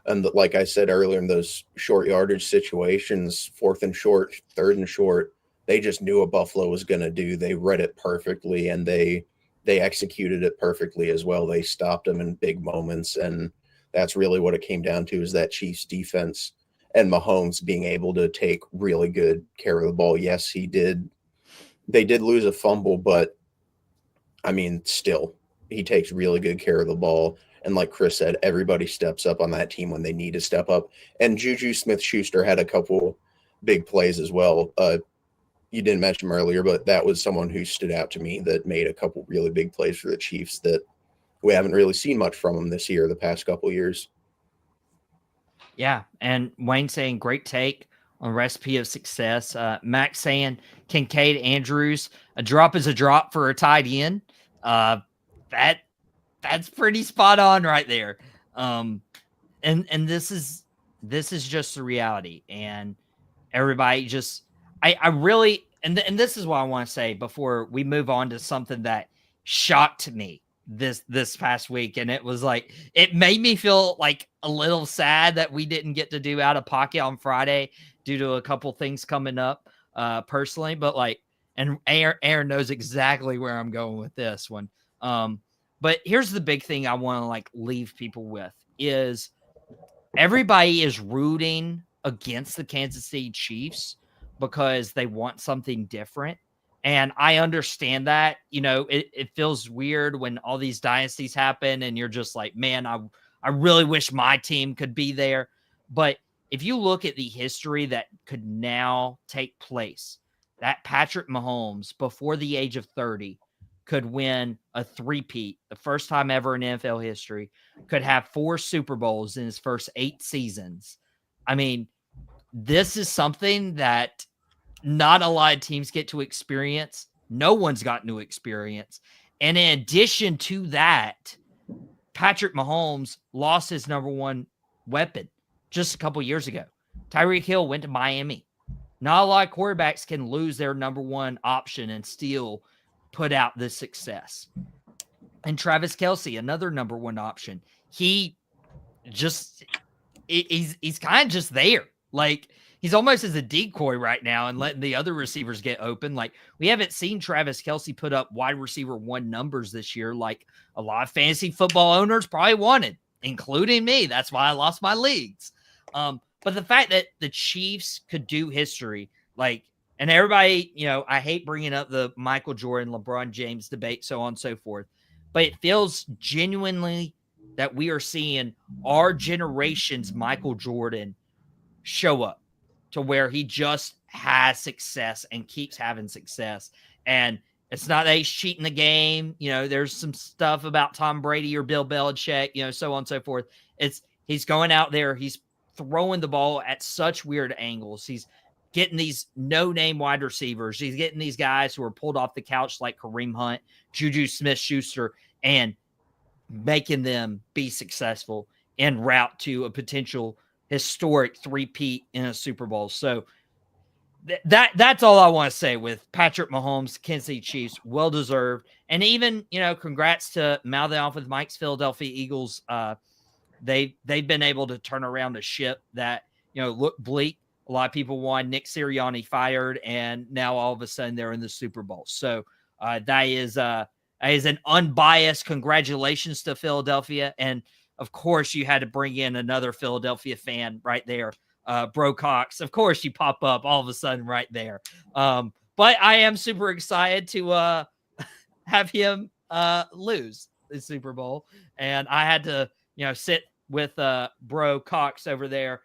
and like I said earlier, in those short yardage situations, 4th and short, 3rd and short, they just knew what Buffalo was going to do. They read it perfectly, and they executed it perfectly as well. They stopped them in big moments, and that's really what it came down to, is that Chiefs defense and Mahomes being able to take really good care of the ball. Yes, he did. They did lose a fumble, but I mean, still, he takes really good care of the ball. And like Chris said, everybody steps up on that team when they need to step up. And Juju Smith-Schuster had a couple big plays as well. You didn't mention him earlier, but that was someone who stood out to me that made a couple really big plays for the Chiefs that we haven't really seen much from him this year, the past couple of years. Yeah, and Wayne saying great take on recipe of success. Max saying Kincaid Andrews, a drop is a drop for a tight end. That's pretty spot on right there. And this is just the reality, and everybody just I really and this is what I want to say before we move on to something that shocked me this past week, and it was like it made me feel like a little sad that we didn't get to do Out of Pocket on Friday due to a couple things coming up personally, but like, and Aaron knows exactly where I'm going with this one. But here's the big thing I want to like leave people with is everybody is rooting against the Kansas City Chiefs because they want something different. And I understand that, you know, it feels weird when all these dynasties happen and you're just like, man, I really wish my team could be there. But if you look at the history that could now take place, that Patrick Mahomes before the age of 30 could win a three-peat, the first time ever in NFL history, could have 4 Super Bowls in his first 8 seasons. I mean, this is something that not a lot of teams get to experience. No one's gotten to experience. And in addition to that, Patrick Mahomes lost his number one weapon just a couple years ago. Tyreek Hill went to Miami. Not a lot of quarterbacks can lose their number one option and still put out this success. And Travis Kelce, another number one option. He's kind of just there. Like, he's almost as a decoy right now and letting the other receivers get open. Like, we haven't seen Travis Kelce put up wide receiver 1 numbers this year like a lot of fantasy football owners probably wanted, including me. That's why I lost my leagues. But the fact that the Chiefs could do history, like, and everybody, you know, I hate bringing up the Michael Jordan, LeBron James debate, so on and so forth, but it feels genuinely that we are seeing our generation's Michael Jordan show up to where he just has success and keeps having success. And it's not that he's cheating the game. You know, there's some stuff about Tom Brady or Bill Belichick, you know, so on and so forth. He's going out there. He's throwing the ball at such weird angles. He's getting these no-name wide receivers. He's getting these guys who are pulled off the couch like Kareem Hunt, Juju Smith-Schuster, and making them be successful en route to a potential historic three-peat in a Super Bowl. So that's all I want to say with Patrick Mahomes, Kansas City Chiefs, well-deserved. And even, you know, congrats to mouthing off with Mike's Philadelphia Eagles. They've been able to turn around a ship that, you know, looked bleak. A lot of people wanted Nick Sirianni fired, and now all of a sudden they're in the Super Bowl. So that is an unbiased congratulations to Philadelphia. And of course, you had to bring in another Philadelphia fan right there, Bro Cox. Of course, you pop up all of a sudden right there. But I am super excited to have him lose the Super Bowl, and I had to, you know, sit with Bro Cox over there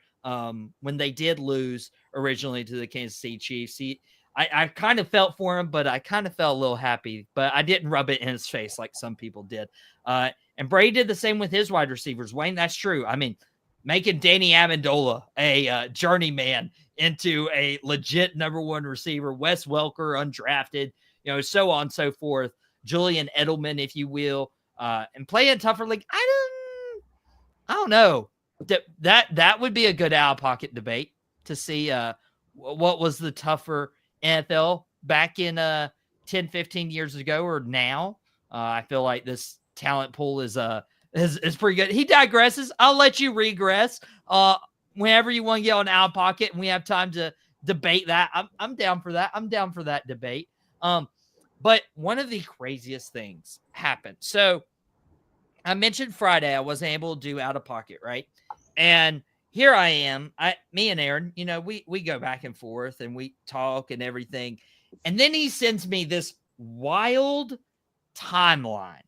when they did lose originally to the Kansas City Chiefs. I kind of felt for him, but I kind of felt a little happy, but I didn't rub it in his face like some people did. And Brady did the same with his wide receivers. Wayne, that's true. I mean, making Danny Amendola a journeyman into a legit number one receiver, Wes Welker undrafted, you know, so on and so forth. Julian Edelman, if you will, and playing tougher league. I don't know. That would be a good out-of-pocket debate to see what was the tougher NFL back in 10, 15 years ago or now. I feel like this talent pool is pretty good. He digresses. I'll let you regress whenever you want to get on out-of-pocket and we have time to debate that. I'm down for that. I'm down for that debate. But one of the craziest things happened. So I mentioned Friday I wasn't able to do out-of-pocket, right? And here I am, me and Aaron, you know, we go back and forth and we talk and everything. And then he sends me this wild timeline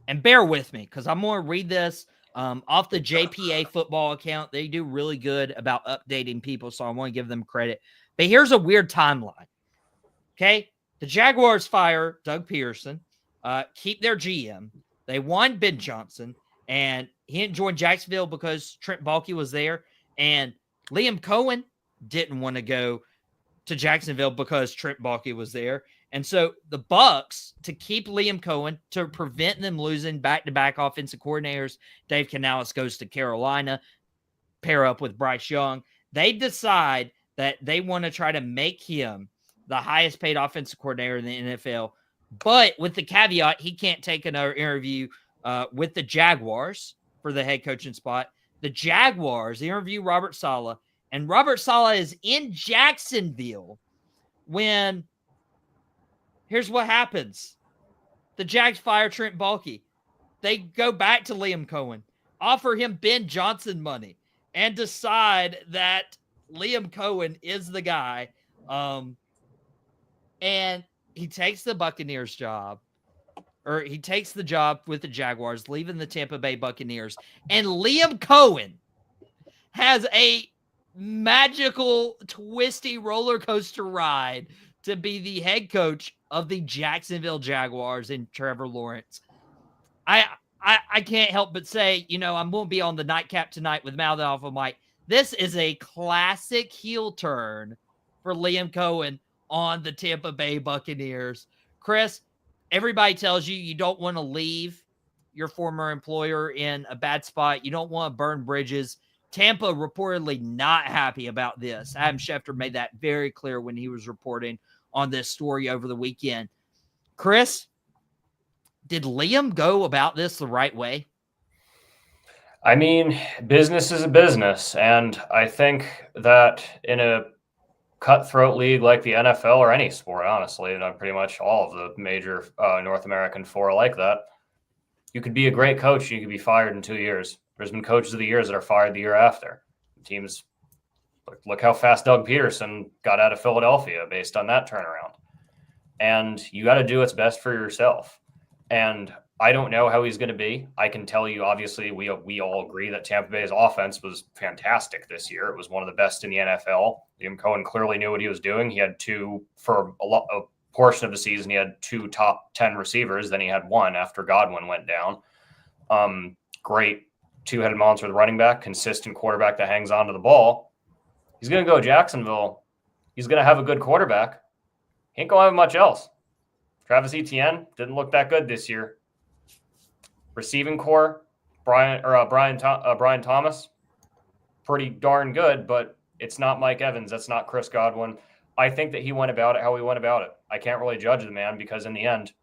and bear with me because I'm going to read this off the JPA football account. They do really good about updating people, so I want to give them credit. But here's a weird timeline. Okay, the Jaguars fire Doug Peterson, keep their GM. They won Ben Johnson, and he didn't join Jacksonville because Trent Baalke was there, and Liam Coen didn't want to go to Jacksonville because Trent Baalke was there. And so the Bucs, to keep Liam Coen, to prevent them losing back-to-back offensive coordinators, Dave Canales goes to Carolina, pair up with Bryce Young. They decide that they want to try to make him the highest paid offensive coordinator in the NFL, but with the caveat, he can't take another interview with the Jaguars for the head coaching spot. The Jaguars interview Robert Saleh, and Robert Saleh is in Jacksonville when here's what happens. The Jags fire Trent Baalke. They go back to Liam Coen, offer him Ben Johnson money, and decide that Liam Coen is the guy. And he takes the Buccaneers job, or he takes the job with the Jaguars, leaving the Tampa Bay Buccaneers. And Liam Coen has a magical, twisty roller coaster ride to be the head coach of the Jacksonville Jaguars in Trevor Lawrence. I can't help but say, I'm going to be on the nightcap tonight with Mouth Alpha Mike. This is a classic heel turn for Liam Coen on the Tampa Bay Buccaneers. Chris, everybody tells you don't want to leave your former employer in a bad spot. You don't want to burn bridges. Tampa reportedly not happy about this. Adam Schefter made that very clear when he was reporting on this story over the weekend. Chris, did Liam go about this the right way? I mean, business is a business, and I think that in a cutthroat league like the NFL or any sport, honestly, and pretty much all of the major North American four like that, you could be a great coach and you could be fired in 2 years. There's been coaches of the years that are fired the year after. Teams, look how fast Doug Peterson got out of Philadelphia based on that turnaround. And you got to do what's best for yourself. And I don't know how he's going to be. I can tell you, obviously, we all agree that Tampa Bay's offense was fantastic this year. It was one of the best in the NFL. Liam Coen clearly knew what he was doing. He had for a portion of the season, he had 2 top 10 receivers. Then he had 1 after Godwin went down. Great 2-headed monster with running back, consistent quarterback that hangs on to the ball. He's going to go Jacksonville. He's going to have a good quarterback. He ain't going to have much else. Travis Etienne didn't look that good this year. Receiving core, Brian Thomas, pretty darn good, but it's not Mike Evans. That's not Chris Godwin. I think that he went about it how he went about it. I can't really judge the man because in the end,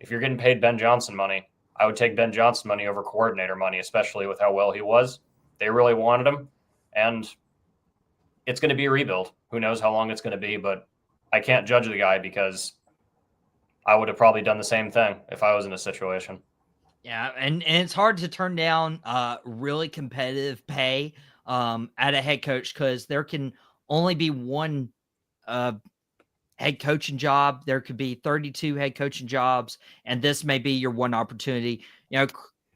if you're getting paid Ben Johnson money, I would take Ben Johnson money over coordinator money, especially with how well he was. They really wanted him, and it's going to be a rebuild. Who knows how long it's going to be, but I can't judge the guy because I would have probably done the same thing if I was in a situation. Yeah, and it's hard to turn down really competitive pay at a head coach because there can only be one head coaching job. There could be 32 head coaching jobs, and this may be your one opportunity.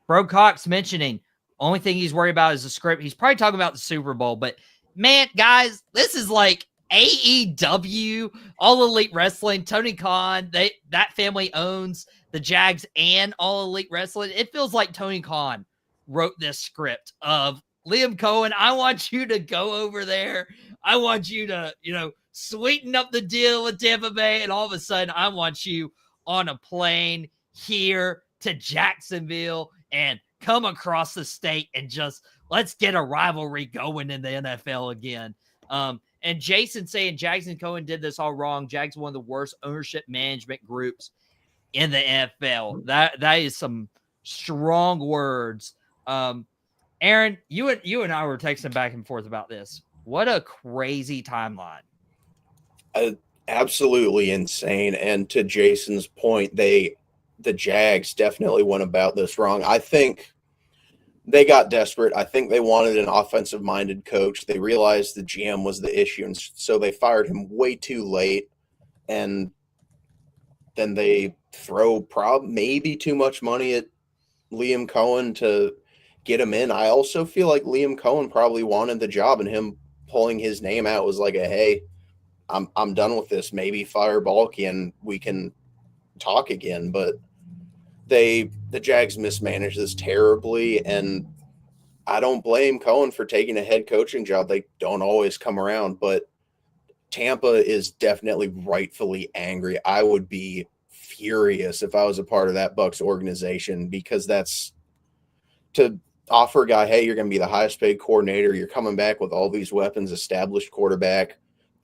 Bro Cox mentioning only thing he's worried about is the script. He's probably talking about the Super Bowl, but man, guys, this is like AEW, All Elite Wrestling. Tony Khan, that family owns the Jags and All Elite Wrestling. It feels like Tony Khan wrote this script of Liam Coen. I want you to go over there. I want you to, sweeten up the deal with Tampa Bay. And all of a sudden, I want you on a plane here to Jacksonville and come across the state and just let's get a rivalry going in the NFL again. And Jason saying Jackson Cohen did this all wrong. Jags one of the worst ownership management groups in the NFL. That is some strong words. Aaron, you and I were texting back and forth about this. What a crazy timeline. Absolutely insane. And to Jason's point, the Jags definitely went about this wrong. I think they got desperate. I think they wanted an offensive-minded coach. They realized the GM was the issue, and so they fired him way too late. And then they throw maybe too much money at Liam Coen to get him in. I also feel like Liam Coen probably wanted the job, and him pulling his name out was like hey, I'm done with this. Maybe fire Balky and we can talk again. But the Jags mismanaged this terribly, and I don't blame Coen for taking a head coaching job. They don't always come around, but Tampa is definitely rightfully angry. I would be furious if I was a part of that Bucs organization, because that's to offer a guy, hey, you're going to be the highest paid coordinator. You're coming back with all these weapons, established quarterback,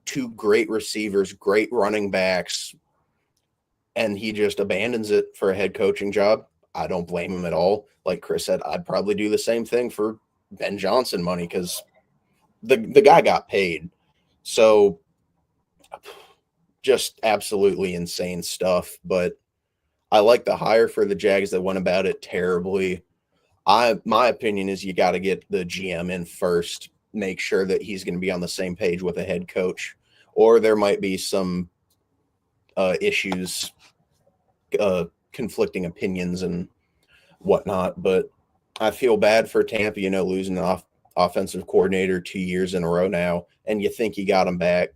2 great receivers, great running backs, and he just abandons it for a head coaching job. I don't blame him at all. Like Chris said, I'd probably do the same thing for Ben Johnson money, because the guy got paid. So just absolutely insane stuff. But I like the hire for the Jags that went about it terribly. My opinion is you got to get the GM in first, make sure that he's going to be on the same page with a head coach, or there might be some issues, conflicting opinions and whatnot. But I feel bad for Tampa, losing an offensive coordinator 2 years in a row now, and you think you got him back,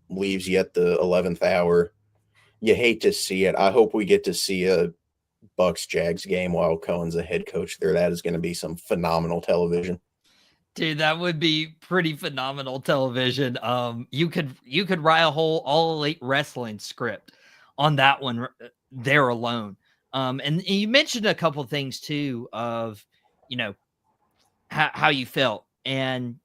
leaves you at the 11th hour. You hate to see it. I hope we get to see a Bucs-Jags game while Cohen's a head coach there. That is going to be some phenomenal television. Dude, that would be pretty phenomenal television. You could write a whole All Elite Wrestling script on that one there alone. And you mentioned a couple of things too of, how you felt, and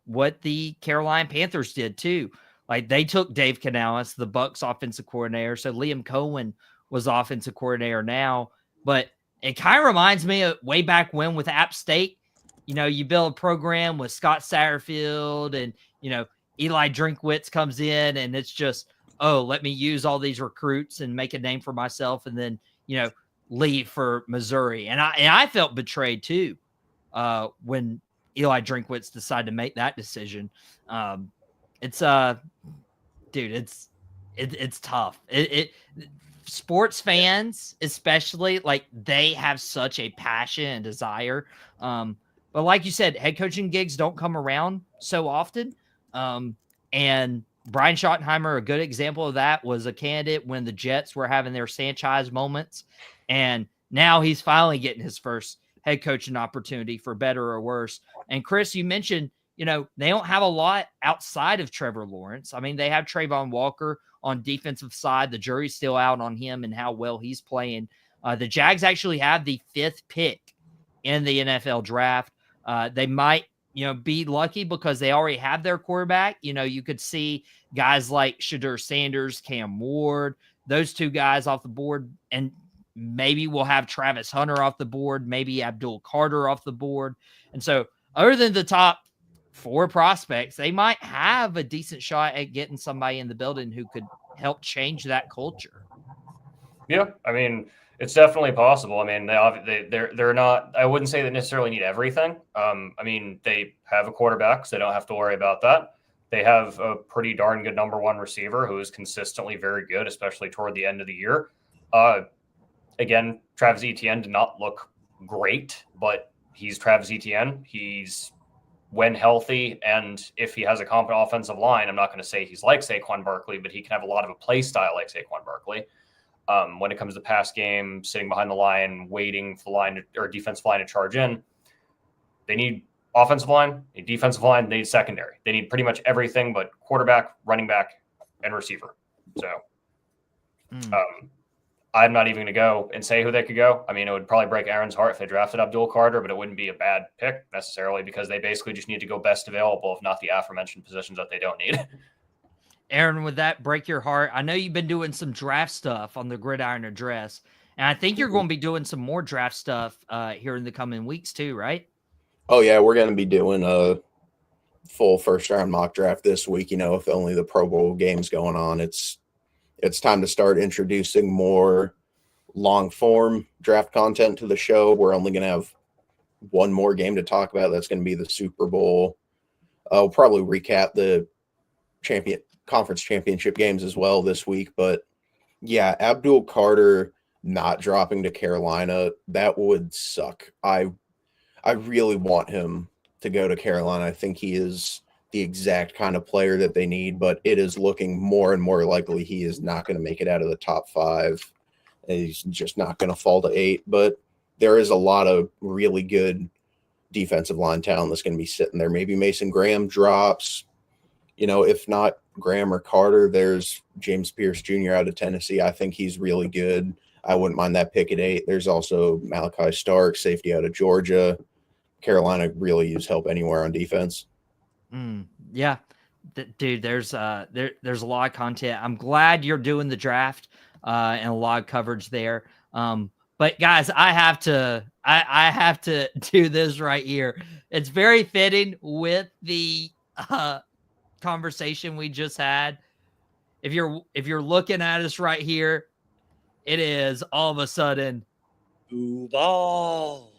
what the Carolina Panthers did too. Like, they took Dave Canales, the Bucs offensive coordinator. So Liam Coen was offensive coordinator now, but it kind of reminds me of way back when with App State. You build a program with Scott Satterfield and, Eli Drinkwitz comes in, and it's just, oh, let me use all these recruits and make a name for myself, and then, leave for Missouri. And I felt betrayed too when Eli Drinkwitz decided to make that decision. It's dude, it's tough. Sports fans, especially, like, they have such a passion and desire. But like you said, head coaching gigs don't come around so often. And Brian Schottenheimer, a good example of that, was a candidate when the Jets were having their Sanchez moments. And now he's finally getting his first head coaching opportunity, for better or worse. And Chris, you mentioned, they don't have a lot outside of Trevor Lawrence. I mean, they have Trayvon Walker on defensive side. The jury's still out on him and how well he's playing. The Jags actually have the 5th pick in the NFL draft. They might, be lucky because they already have their quarterback. You could see guys like Shadur Sanders, Cam Ward, those 2 guys off the board, and maybe we'll have Travis Hunter off the board, maybe Abdul Carter off the board. And so, other than the top 4 prospects, they might have a decent shot at getting somebody in the building who could help change that culture. Yeah, I mean, it's definitely possible. I mean, they're not. I wouldn't say they necessarily need everything. I mean, they have a quarterback, so they don't have to worry about that. They have a pretty darn good number 1 receiver who is consistently very good, especially toward the end of the year. Again, Travis Etienne did not look great, but he's Travis Etienne. He's, when healthy, and if he has a competent offensive line, I'm not going to say he's like Saquon Barkley, but he can have a lot of a play style like Saquon Barkley. When it comes to pass game, sitting behind the line, waiting for the line or defensive line to charge in, they need offensive line, they need defensive line, they need secondary. They need pretty much everything but quarterback, running back, and receiver. So I'm not even going to go and say who they could go. I mean, it would probably break Aaron's heart if they drafted Abdul Carter, but it wouldn't be a bad pick necessarily, because they basically just need to go best available, if not the aforementioned positions that they don't need. Aaron, would that break your heart? I know you've been doing some draft stuff on the Gridiron Address, and I think you're going to be doing some more draft stuff here in the coming weeks too, right? Oh, yeah, we're going to be doing a full first-round mock draft this week, with only the Pro Bowl games going on. It's time to start introducing more long-form draft content to the show. We're only going to have one more game to talk about. That's going to be the Super Bowl. I'll probably recap the conference championship games as well this week. But, yeah, Abdul Carter not dropping to Carolina, that would suck. I really want him to go to Carolina. I think he is the exact kind of player that they need, but it is looking more and more likely he is not going to make it out of the top 5. He's just not going to fall to 8, but there is a lot of really good defensive line talent that's going to be sitting there. Maybe Mason Graham drops, if not Graham or Carter, there's James Pierce Jr. out of Tennessee. I think he's really good. I wouldn't mind that pick at 8. There's also Malachi Stark, safety out of Georgia. Carolina really use help anywhere on defense. Yeah, dude, there's a lot of content. I'm glad you're doing the draft and a lot of coverage there. But guys, I have to do this right here. It's very fitting with the conversation we just had. If you're looking at us right here, it is all of a sudden Duval.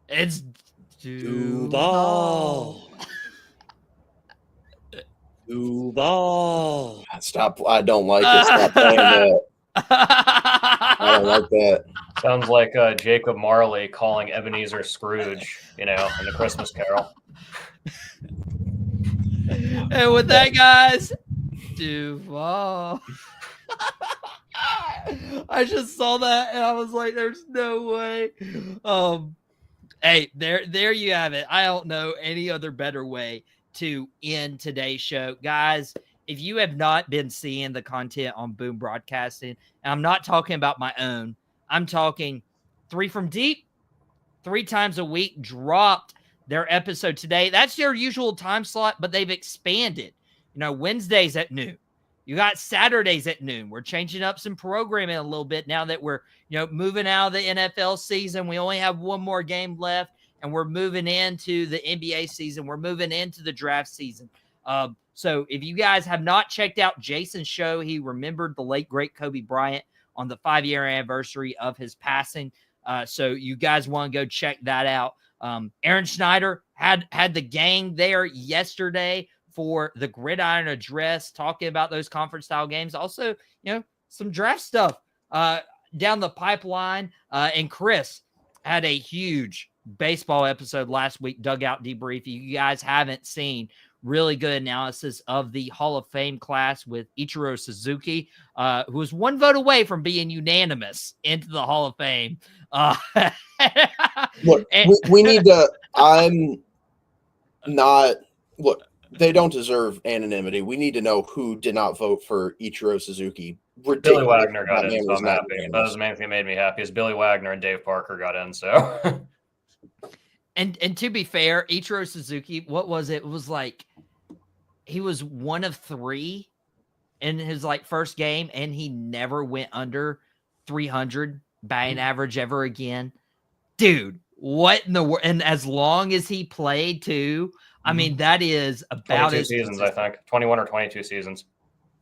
It's Duval. Duval. Stop. I don't like it. Stop playing that. I don't like that. Sounds like Jacob Marley calling Ebenezer Scrooge, in the Christmas Carol. And with that, guys, Duval. I just saw that and I was like, there's no way. Hey, there you have it. I don't know any other better way to end today's show. Guys, if you have not been seeing the content on Boom Broadcasting, and I'm not talking about my own, I'm talking 3 from Deep, 3 times a week, dropped their episode today. That's their usual time slot, but they've expanded. Wednesdays at noon. You got Saturdays at noon. We're changing up some programming a little bit now that we're, moving out of the NFL season. We only have one more game left, and we're moving into the NBA season. We're moving into the draft season. So if you guys have not checked out Jason's show, he remembered the late, great Kobe Bryant on the 5-year anniversary of his passing. So you guys want to go check that out. Aaron Schneider had the gang there yesterday for the Gridiron Address, talking about those conference style games. Also, some draft stuff down the pipeline. And Chris had a huge baseball episode last week, Dugout Debrief. If you guys haven't seen, really good analysis of the Hall of Fame class with Ichiro Suzuki, who was 1 vote away from being unanimous into the Hall of Fame. Look, we need to. I'm not. Look, they don't deserve anonymity. We need to know who did not vote for Ichiro Suzuki. Billy Wagner got in, so I'm happy. That was the main thing that made me happy is Billy Wagner and Dave Parker got in. So, and to be fair, Ichiro Suzuki, what was it? It was like he was 1 of 3 in his first game, and he never went under 300 batting average ever again. Dude, what in the world? And as long as he played too, I mean, that is about 22 seasons, I think. 21 or 22 seasons.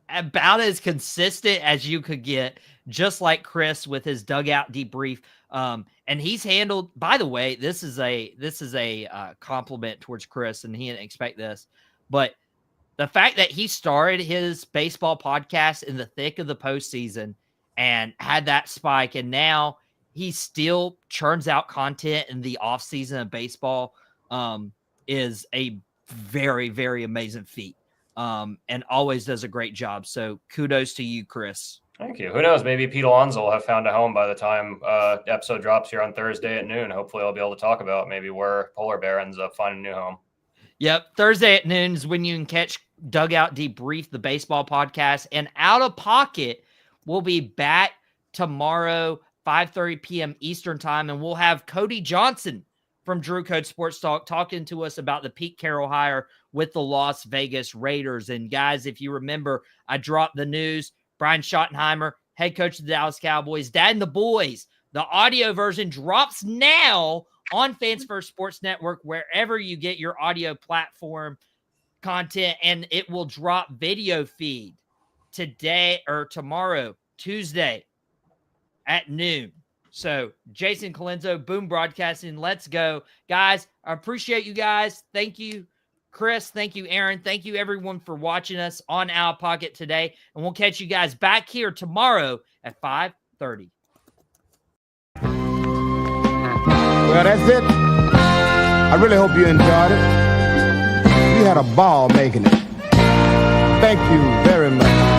About as consistent as you could get, just like Chris with his Dugout Debrief. And he's handled, by the way, this is a compliment towards Chris, and he didn't expect this, but the fact that he started his baseball podcast in the thick of the postseason and had that spike, and now he still churns out content in the offseason of baseball, is a very, very amazing feat. And always does a great job. So kudos to you, Chris. Thank you. Who knows? Maybe Pete Alonso will have found a home by the time episode drops here on Thursday at noon. Hopefully I'll be able to talk about maybe where Polar Bear ends up finding a new home. Yep. Thursday at noon is when you can catch Dugout Debrief, the baseball podcast. And Out of Pocket will be back tomorrow, 5:30 p.m. Eastern time. And we'll have Cody Johnson from Drew Code Sports Talk talking to us about the Pete Carroll hire with the Las Vegas Raiders. And guys, if you remember, I dropped the news. Brian Schottenheimer, head coach of the Dallas Cowboys, Dad and the Boys. The audio version drops now on Fans First Sports Network, wherever you get your audio platform content, and it will drop video feed today or tomorrow, Tuesday at noon. So Jason Colenso, Boom Broadcasting, let's go. Guys, I appreciate you guys. Thank you, Chris. Thank you, Aaron. Thank you, everyone, for watching us on Out of Pocket today. And we'll catch you guys back here tomorrow at 5:30 30. Well, that's it. I really hope you enjoyed it. We had a ball making it. Thank you very much.